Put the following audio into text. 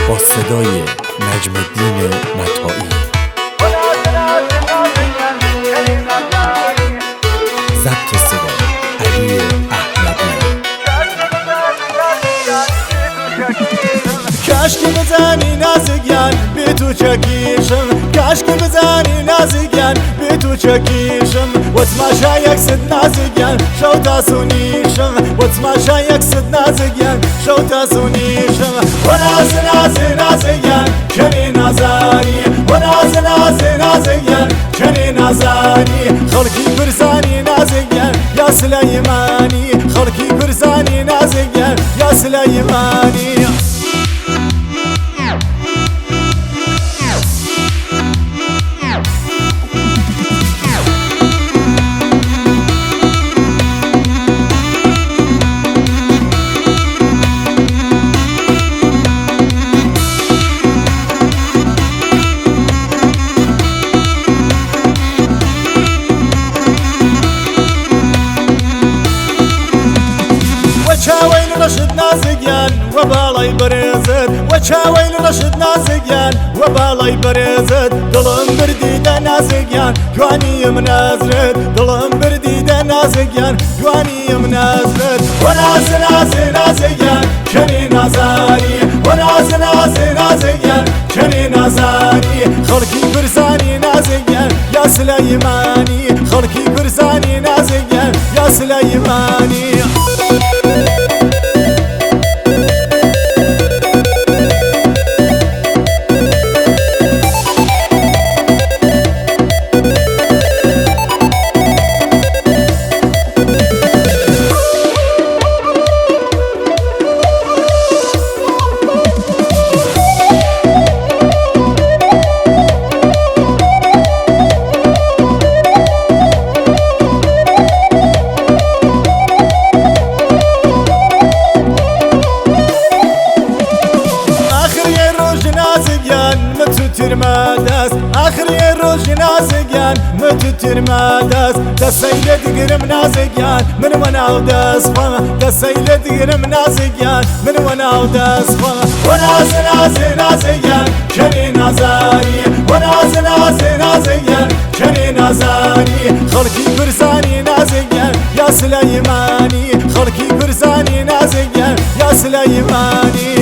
با صدای نجم الدین متاعی، ضبط صدا علی احمدی. کاشکی بزنی نازگیان بی تو چکیشم، کاشکی بزنی نازگیان بی تو چکیشم. وتماشا یکسد نازگیان شو تاسونیشم، وتماشا یکسد نازگیان شو تاسونیشم. وناز نازگیان کنی نازانی، وناز نازگیان کنی نازانی. خلقی برزانی نازگیان یا سلیمانی، خلقی برزانی نازگیان یا سلیمانی. وچاویل رشد نازگیان و بالای برزد، وچاویل رشد نازگیان و بالای برزد. دلم بردیده نازگیان جوانیم نازرد، دلم بردیده نازگیان جوانیم نازرد. وناز نازگیان کنی نازانی، وناز نازگیان کنی نازانی. خلقی برزانی نازگیان یا سلیمانی، خلقی برزانی نازگیان یا سلیمانی. آخر یه روز نازگیان متوتر ماداس دسیل دیگرم نازگیان من وناو دست فهم، دسیل دیگرم نازگیان من وناو دست فهم. وناز نازگیان کنی نازانی، وناز نازگیان کنی نازانی. خلقی برزانی نازگیان یا سلیمانی، خلقی برزانی نازگیان یا سلیمانی.